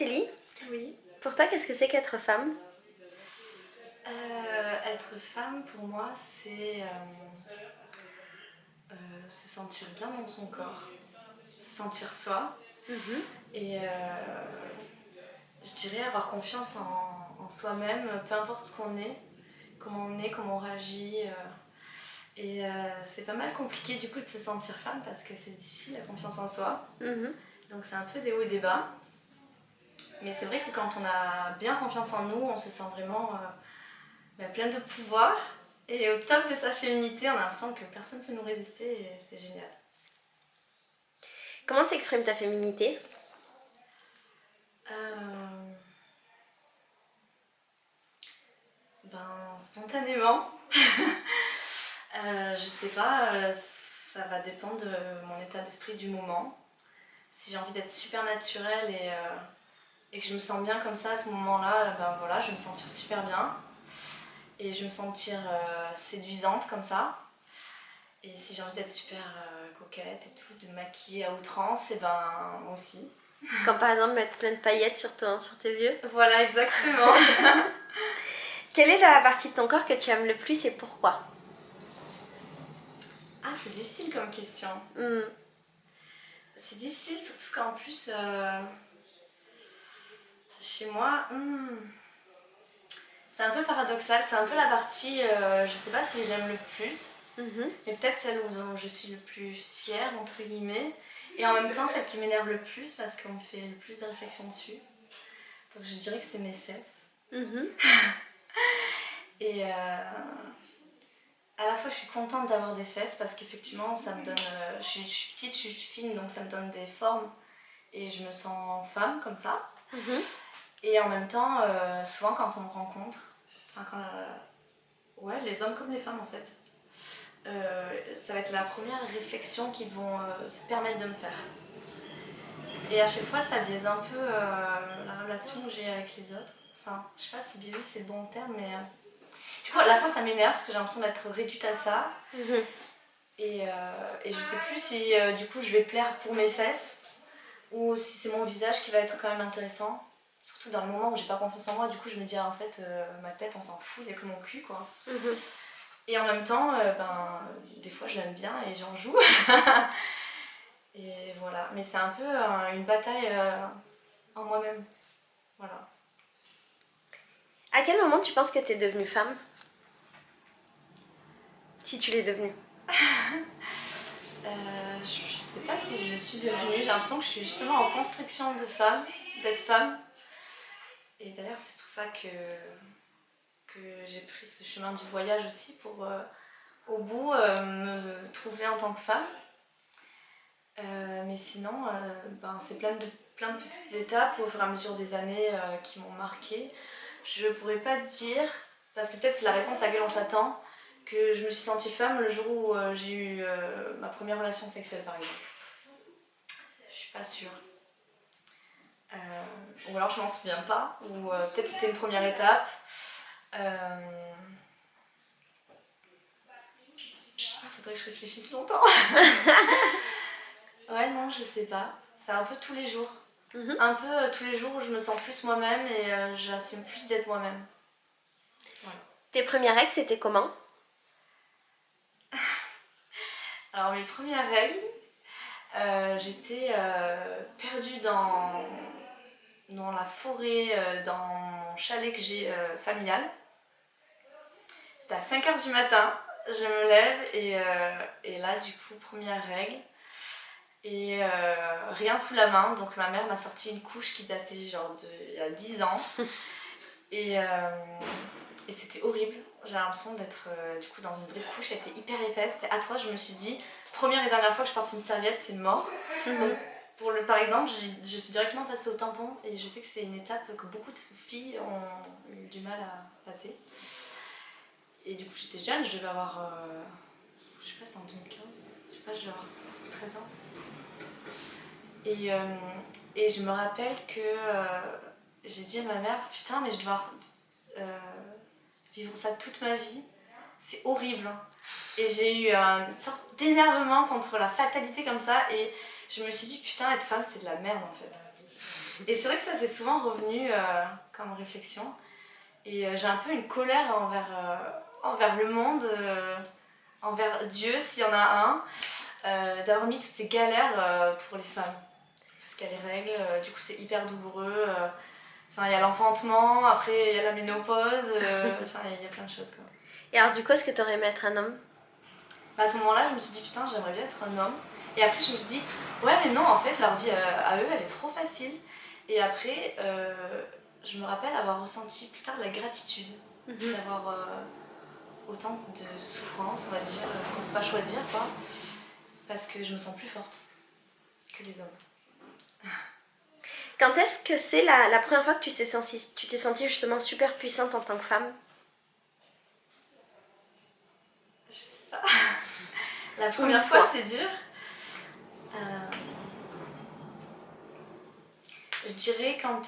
Célie, Oui. pour toi, qu'est-ce que c'est qu'être femme? Être femme, pour moi, c'est se sentir bien dans son corps, se sentir soi. Et je dirais avoir confiance en soi-même, peu importe ce qu'on est, comment on réagit. C'est pas mal compliqué du coup de se sentir femme parce que c'est difficile la confiance en soi. Donc c'est un peu des hauts et des bas. Mais c'est vrai que quand on a bien confiance en nous, on se sent vraiment plein de pouvoir. Et au top de sa féminité, on a l'impression que personne ne peut nous résister et c'est génial. Comment s'exprime ta féminité? Spontanément. Je sais pas, ça va dépendre de mon état d'esprit du moment. Si j'ai envie d'être super naturelle et que je me sens bien comme ça à ce moment-là, voilà, je vais me sentir super bien. Et je vais me sentir séduisante comme ça. Et si j'ai envie d'être super coquette et tout, de me maquiller à outrance, et moi aussi. Comme par exemple mettre plein de paillettes sur tes yeux? Voilà, exactement. Quelle est la partie de ton corps que tu aimes le plus et pourquoi? Ah, c'est difficile comme question. C'est difficile, surtout qu'en plus, chez moi, c'est un peu paradoxal. C'est un peu la partie, je sais pas si je l'aime le plus, mais peut-être celle où je suis le plus fière, entre guillemets. Et en même temps, celle qui m'énerve le plus parce qu'on me fait le plus de réflexions dessus. Donc je dirais que c'est mes fesses. Et à la fois, je suis contente d'avoir des fesses parce qu'effectivement, ça me donne. Je suis petite, je suis fine, donc ça me donne des formes et je me sens femme comme ça. Et en même temps, souvent quand on me rencontre, ouais, les hommes comme les femmes en fait, ça va être la première réflexion qu'ils vont se permettre de me faire. Et à chaque fois, ça biaise un peu la relation que j'ai avec les autres. Enfin, je sais pas si biaiser c'est le bon terme, mais du coup, à la fois ça m'énerve parce que j'ai l'impression d'être réduite à ça. Et je sais plus si du coup je vais plaire pour mes fesses ou si c'est mon visage qui va être quand même intéressant. Surtout dans le moment où j'ai pas confiance en moi, du coup je me dis en fait ma tête on s'en fout, il n'y a que mon cul quoi. Et en même temps, des fois je l'aime bien et j'en joue. Et voilà, mais c'est un peu une bataille en moi-même. Voilà. À quel moment tu penses que tu es devenue femme? Si tu l'es devenue. Je sais pas si je le suis devenue, j'ai l'impression que je suis justement en construction de femme, d'être femme. Et d'ailleurs c'est pour ça que j'ai pris ce chemin du voyage aussi pour au bout me trouver en tant que femme. Mais sinon, c'est plein de petites étapes au fur et à mesure des années qui m'ont marquée. Je pourrais pas te dire, parce que peut-être c'est la réponse à laquelle on s'attend, que je me suis sentie femme le jour où j'ai eu ma première relation sexuelle par exemple. Je suis pas sûre. Ou alors je m'en souviens pas, ou peut-être c'était une première étape. Faudrait que je réfléchisse longtemps. Ouais, non, je sais pas. C'est un peu tous les jours. Un peu tous les jours où je me sens plus moi-même et j'assume plus d'être moi-même. Voilà. Tes premières règles, c'était comment? Alors, mes premières règles, j'étais perdue dans la forêt, dans mon chalet que j'ai familial. C'était à 5h du matin. Je me lève et là, du coup, première règle. Et rien sous la main, donc ma mère m'a sorti une couche qui datait genre il y a 10 ans. Et c'était horrible. J'ai l'impression d'être du coup dans une vraie couche, elle était hyper épaisse, c'était atroce. Je me suis dit, première et dernière fois que je porte une serviette, c'est mort. Donc par exemple, je suis directement passée au tampon et je sais que c'est une étape que beaucoup de filles ont eu du mal à passer. Et du coup, j'étais jeune, je devais avoir, je sais pas, c'était en 2015, je sais pas, je devais avoir 13 ans. Et je me rappelle que j'ai dit à ma mère, putain, mais je dois vivre ça toute ma vie, c'est horrible. Et j'ai eu une sorte d'énervement contre la fatalité comme ça, et je me suis dit, putain, être femme, c'est de la merde en fait. Et c'est vrai que ça c'est souvent revenu comme réflexion. Et j'ai un peu une colère envers le monde, envers Dieu s'il y en a un, d'avoir mis toutes ces galères pour les femmes. Parce qu'il y a les règles, du coup c'est hyper douloureux. Enfin, il y a l'enfantement, après il y a la ménopause, enfin il y a plein de choses quoi. Et alors du coup, est-ce que t'aurais aimé être un homme? À ce moment-là, je me suis dit putain, j'aimerais bien être un homme. Et après, je me suis dit, ouais, mais non, en fait, leur vie à eux, elle est trop facile. Et après, je me rappelle avoir ressenti plus tard de la gratitude d'avoir autant de souffrance, on va dire, qu'on ne peut pas choisir, quoi. Parce que je me sens plus forte que les hommes. Quand est-ce que c'est la première fois que tu t'es sentie justement super puissante en tant que femme? Je sais pas. La première fois, c'est dur. Je dirais quand...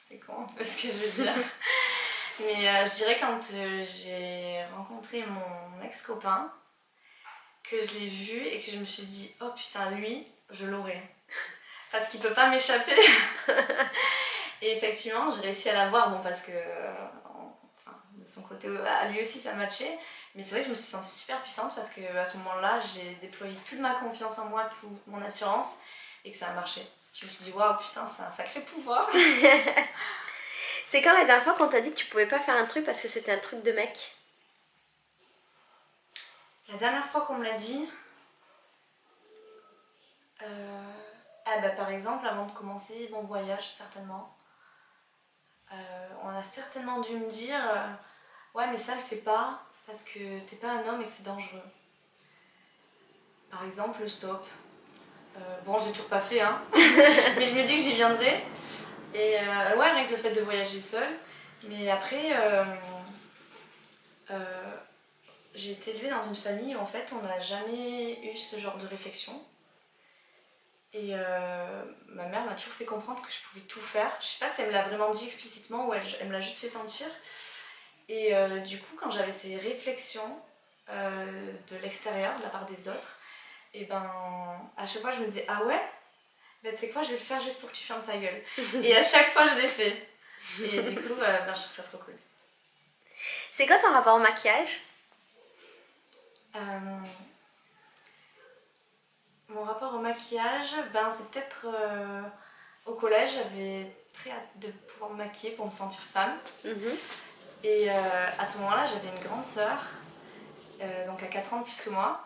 C'est con un peu ce que je veux dire. Mais je dirais quand j'ai rencontré mon ex-copain, que je l'ai vu et que je me suis dit, oh putain, lui, je l'aurai. Parce qu'il peut pas m'échapper. Et effectivement, j'ai réussi à l'avoir, bon, parce que enfin, de son côté, à lui aussi, ça matchait. Mais c'est vrai que je me suis sentie super puissante parce qu'à ce moment-là, j'ai déployé toute ma confiance en moi, toute mon assurance, et que ça a marché. Je me suis dit, waouh, putain, c'est un sacré pouvoir. C'est quand la dernière fois qu'on t'a dit que tu pouvais pas faire un truc parce que c'était un truc de mec? La dernière fois qu'on me l'a dit, ah bah, par exemple, avant de commencer mon voyage, certainement, on a certainement dû me dire ouais, mais ça le fais pas parce que t'es pas un homme et que c'est dangereux. Par exemple, le stop. Bon, j'ai toujours pas fait, hein, mais je me dis que j'y viendrai. Et ouais, rien que le fait de voyager seule. Mais après, j'ai été élevée dans une famille où en fait on n'a jamais eu ce genre de réflexion. Et ma mère m'a toujours fait comprendre que je pouvais tout faire. Je sais pas si elle me l'a vraiment dit explicitement ou elle me l'a juste fait sentir. Et du coup, quand j'avais ces réflexions de l'extérieur, de la part des autres, et ben à chaque fois je me disais ah ouais, ben tu sais quoi, je vais le faire juste pour que tu fermes ta gueule. Et à chaque fois je l'ai fait. Et du coup, ben, je trouve ça trop cool. C'est quoi ton rapport au maquillage? Mon rapport au maquillage, ben c'est peut-être au collège, j'avais très hâte de pouvoir me maquiller pour me sentir femme. Et à ce moment-là, j'avais une grande sœur, donc à 4 ans de plus que moi.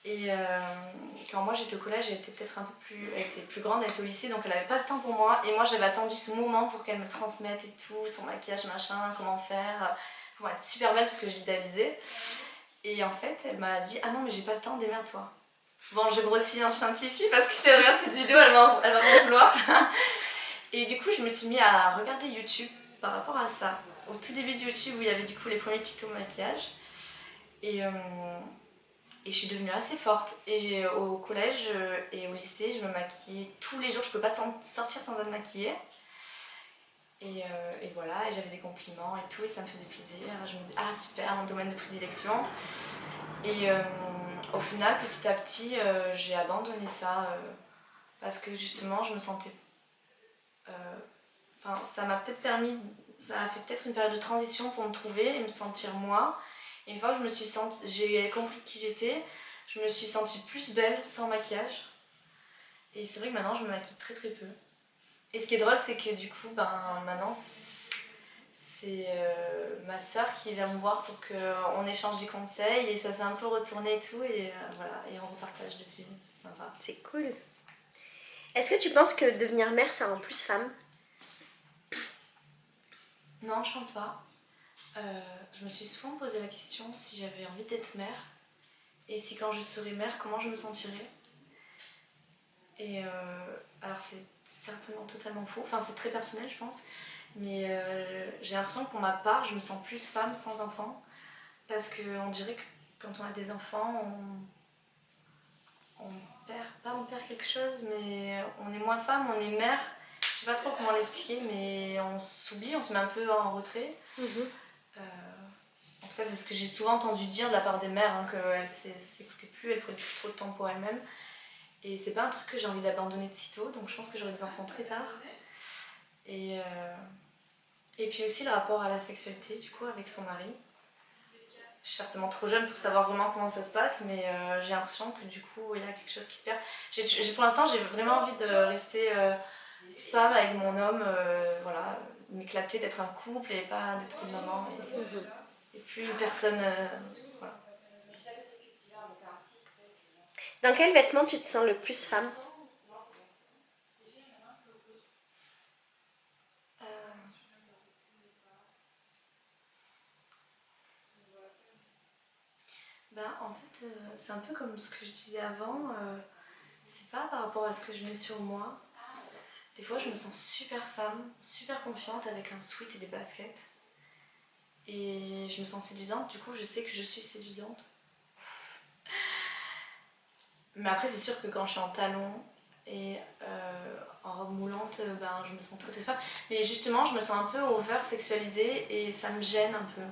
Et quand moi j'étais au collège, elle était peut-être un peu plus, elle était plus grande, elle était au lycée, donc elle avait pas de temps pour moi. Et moi j'avais attendu ce moment pour qu'elle me transmette et tout, son maquillage, machin, comment faire, comment être super belle parce que je l'idéalisais. Et en fait, elle m'a dit ah non mais j'ai pas le temps, démerde-toi. Bon, je grossis, je simplifie parce que si elle regarde cette vidéo, elle va m'en vouloir. Et du coup, je me suis mis à regarder YouTube par rapport à ça. Au tout début de YouTube où il y avait du coup les premiers tutos maquillage. Et je suis devenue assez forte. Et au collège et au lycée, je me maquillais tous les jours. Je ne peux pas sortir sans être maquillée. Et voilà, et j'avais des compliments et tout, et ça me faisait plaisir. Je me disais, ah super, mon domaine de prédilection. Et au final, petit à petit, j'ai abandonné ça parce que justement, je me sentais. Enfin, ça m'a peut-être permis. Ça a fait peut-être une période de transition pour me trouver et me sentir moi. Et une fois que j'ai compris qui j'étais, je me suis sentie plus belle sans maquillage. Et c'est vrai que maintenant, je me maquille très très peu. Et ce qui est drôle, c'est que du coup, ben, maintenant, c'est ma soeur qui vient me voir pour qu'on échange des conseils. Et ça s'est un peu retourné et tout. Et voilà, et on repartage dessus. C'est sympa. C'est cool. Est-ce que tu penses que devenir mère, ça rend plus femme? Non, je pense pas. Je me suis souvent posé la question si j'avais envie d'être mère. Et si quand je serais mère, comment je me sentirais. Et alors c'est certainement totalement faux, enfin c'est très personnel je pense, mais j'ai l'impression que pour ma part je me sens plus femme sans enfant, parce qu'on dirait que quand on a des enfants on perd quelque chose, mais on est moins femme, on est mère, je sais pas trop comment l'expliquer, mais on s'oublie, on se met un peu en retrait. En tout cas c'est ce que j'ai souvent entendu dire de la part des mères, hein, qu'elles s'écoutaient plus, elles prenaient plus trop de temps pour elles-mêmes. Et c'est pas un truc que j'ai envie d'abandonner de sitôt, donc je pense que j'aurai des enfants très tard. Et, euh, et puis aussi le rapport à la sexualité, du coup, avec son mari. Je suis certainement trop jeune pour savoir vraiment comment ça se passe, mais j'ai l'impression que du coup, il y a quelque chose qui se perd. Pour l'instant, j'ai vraiment envie de rester femme avec mon homme, voilà, m'éclater, d'être un couple et pas d'être une maman et plus une personne. Voilà. Dans quel vêtement tu te sens le plus femme? Euh, En fait, c'est un peu comme ce que je disais avant, c'est pas par rapport à ce que je mets sur moi. Des fois, je me sens super femme, super confiante avec un sweat et des baskets. Et je me sens séduisante, du coup, je sais que je suis séduisante. Mais après, c'est sûr que quand je suis en talons et en robe moulante, je me sens très très femme. Mais justement, je me sens un peu over sexualisée et ça me gêne un peu.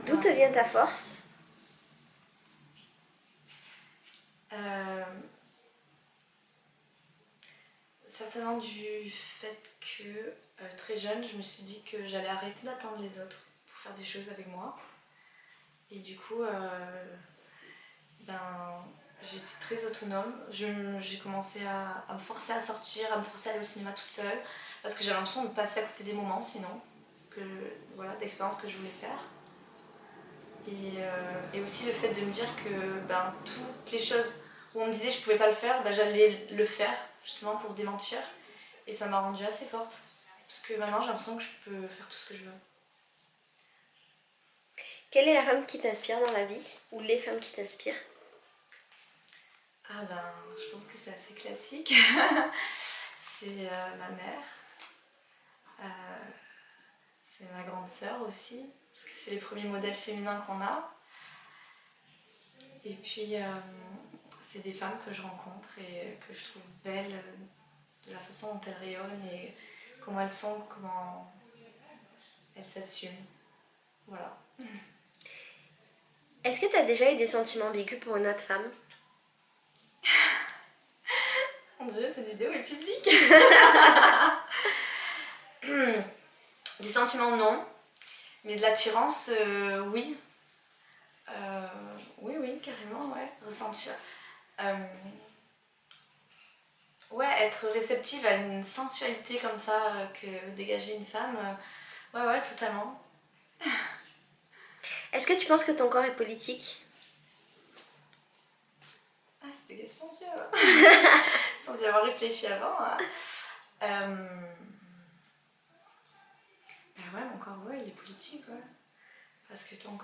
D'où te Ouais. vient ta force? Euh, Certainement du fait que très jeune, je me suis dit que j'allais arrêter d'attendre les autres pour faire des choses avec moi. Et du coup, j'étais très autonome. J'ai commencé à me forcer à sortir, à me forcer à aller au cinéma toute seule, parce que j'avais l'impression de passer à côté des moments sinon, voilà, d'expériences que je voulais faire. Et aussi le fait de me dire que toutes les choses où on me disait que je pouvais pas le faire, j'allais le faire, justement pour démentir. Et ça m'a rendue assez forte. Parce que maintenant j'ai l'impression que je peux faire tout ce que je veux. Quelle est la femme qui t'inspire dans la vie? Ou les femmes qui t'inspirent? Je pense que c'est assez classique. C'est ma mère. Euh, c'est ma grande sœur aussi. Parce que c'est les premiers modèles féminins qu'on a. Et puis c'est des femmes que je rencontre et que je trouve belles de la façon dont elles rayonnent et comment elles sont, comment elles s'assument. Voilà. Est-ce que tu as déjà eu des sentiments ambigus pour une autre femme? Mon Dieu, cette vidéo est publique. Des sentiments, non. Mais de l'attirance, oui. Oui, carrément, ouais. Ressentir. Ouais, être réceptive à une sensualité comme ça que dégager une femme. Ouais, totalement. Est-ce que tu penses que ton corps est politique? Ah, c'était question dure. Sans y avoir réfléchi avant. Hein. Ouais, mon corps, ouais, il est politique, ouais. Parce que tant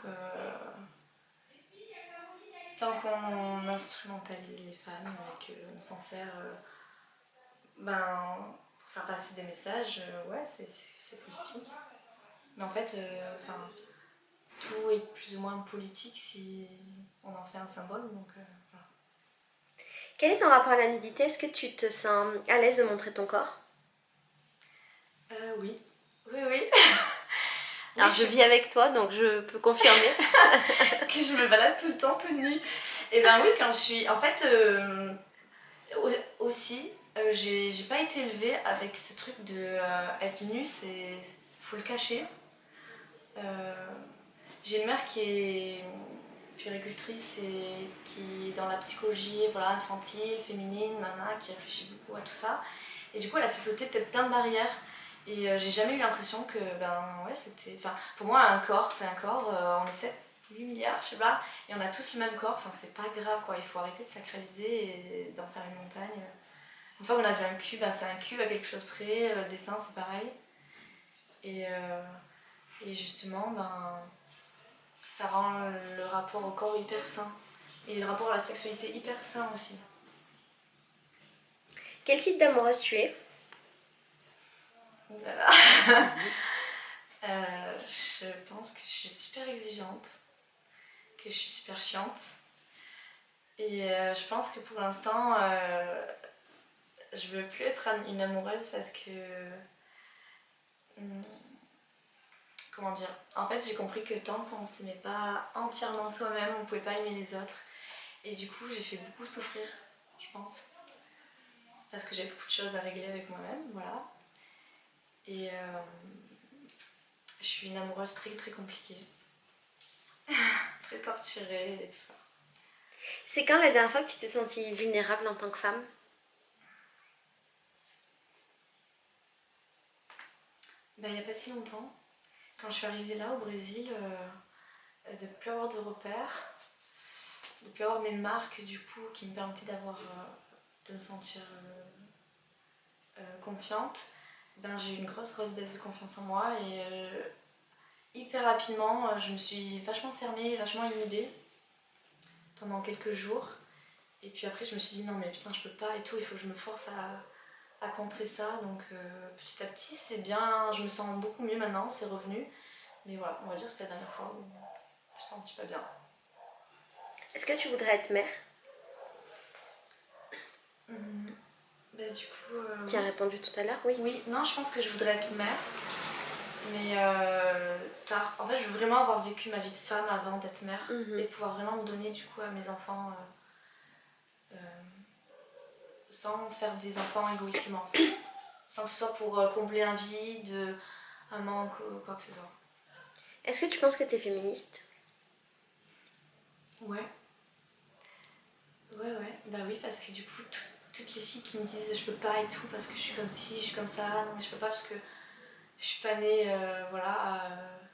qu'on instrumentalise les femmes et qu'on s'en sert pour faire passer des messages, ouais, c'est politique. Mais en fait, tout est plus ou moins politique si on en fait un symbole, donc voilà. Quel est ton rapport à la nudité? Est-ce que tu te sens à l'aise de montrer ton corps? Oui. Oui. Alors je vis avec toi, donc je peux confirmer. Que je me balade tout le temps toute nue. Et oui, quand je suis... En fait, aussi, j'ai pas été élevée avec ce truc de être nue, faut le cacher. J'ai une mère qui est puéricultrice et qui est dans la psychologie, voilà, infantile, féminine, nana, qui réfléchit beaucoup à tout ça. Et du coup, elle a fait sauter peut-être plein de barrières. Et j'ai jamais eu l'impression que, c'était... Enfin, pour moi, un corps, c'est un corps, on est 7, 8 milliards, je sais pas, et on a tous le même corps, enfin, c'est pas grave, quoi. Il faut arrêter de sacraliser et d'en faire une montagne. Une fois qu'on a vu un cube, c'est un cube à quelque chose près, le dessin, c'est pareil. Et justement, ça rend le rapport au corps hyper sain. Et le rapport à la sexualité hyper sain aussi. Quel type d'amoureuse tu es? Voilà. Je pense que je suis super exigeante, que je suis super chiante. Et je pense que pour l'instant, je veux plus être une amoureuse parce que... Comment dire? En fait, j'ai compris que tant qu'on ne s'aimait pas entièrement soi-même, on ne pouvait pas aimer les autres. Et du coup, j'ai fait beaucoup souffrir, je pense. Parce que j'ai beaucoup de choses à régler avec moi-même, voilà. Et je suis une amoureuse très très compliquée. Très torturée et tout ça. C'est quand la dernière fois que tu t'es sentie vulnérable en tant que femme? Il n'y a pas si longtemps, quand je suis arrivée là au Brésil, de ne plus avoir de repères, de ne plus avoir mes marques du coup qui me permettaient de me sentir confiante, j'ai eu une grosse baisse de confiance en moi et hyper rapidement je me suis vachement fermée, vachement inhibée pendant quelques jours. Et puis après je me suis dit non mais putain je peux pas et tout, il faut que je me force à contrer ça. Donc petit à petit c'est bien, je me sens beaucoup mieux maintenant, c'est revenu. Mais voilà, on va dire que c'est la dernière fois où je me sens un petit peu bien. Est-ce que tu voudrais être mère? Du coup... Tu as répondu tout à l'heure, oui. Oui, non, je pense que je voudrais être mère. Mais tard. En fait, je veux vraiment avoir vécu ma vie de femme avant d'être mère. Et pouvoir vraiment me donner du coup à mes enfants sans faire des enfants égoïstement en fait. Sans que ce soit pour combler un vide, un manque ou quoi que ce soit. Est-ce que tu penses que tu es féministe? Ouais. Ouais. Bah oui, parce que du coup, toutes les filles qui me disent je peux pas et tout parce que je suis comme ci, je suis comme ça, non mais je peux pas parce que je suis pas née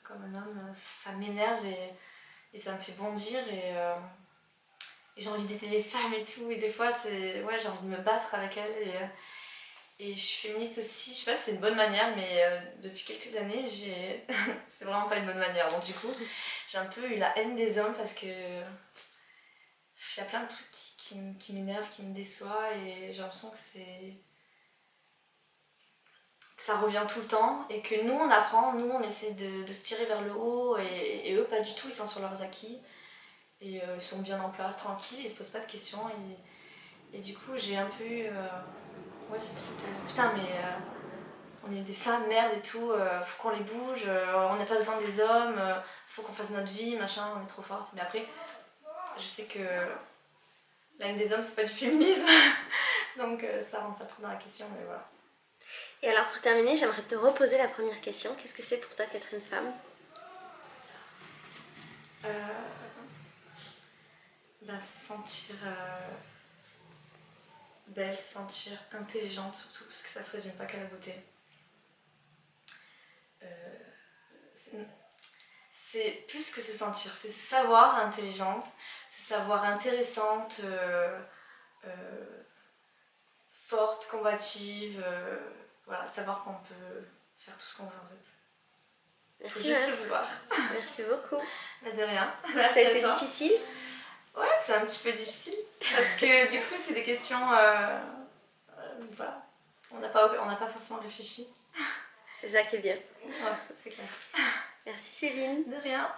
comme un homme, ça m'énerve et ça me fait bondir et j'ai envie d'aider les femmes et tout. Et des fois, j'ai envie de me battre avec elles et je suis féministe aussi. Je sais pas si c'est une bonne manière, mais depuis quelques années, c'est vraiment pas une bonne manière. Donc du coup, j'ai un peu eu la haine des hommes parce que il y a plein de trucs qui m'énervent, qui me déçoivent et j'ai l'impression que ça revient tout le temps et que nous on apprend, nous on essaie de se tirer vers le haut et eux pas du tout, ils sont sur leurs acquis et ils sont bien en place, tranquilles, ils se posent pas de questions et du coup j'ai un peu eu ce truc de putain mais on est des femmes, merde et tout, faut qu'on les bouge, on n'a pas besoin des hommes, faut qu'on fasse notre vie, machin, on est trop fortes. Mais après, je sais que la haine des hommes c'est pas du féminisme, donc ça rentre pas trop dans la question, mais voilà. Et alors pour terminer, j'aimerais te reposer la première question. Qu'est-ce que c'est pour toi qu'être une femme? Se sentir belle, se sentir intelligente surtout, parce que ça se résume pas qu'à la beauté. C'est plus que se sentir, c'est se savoir intelligente, se savoir intéressante, forte, combative, voilà, savoir qu'on peut faire tout ce qu'on veut en fait. Merci. Faut juste le vouloir. Merci beaucoup. De rien. Merci à toi. Ça a été difficile? Ouais, c'est un petit peu difficile parce que du coup c'est des questions, voilà, on n'a pas forcément réfléchi. C'est ça qui est bien. Ouais, c'est clair. Merci Céline. De rien.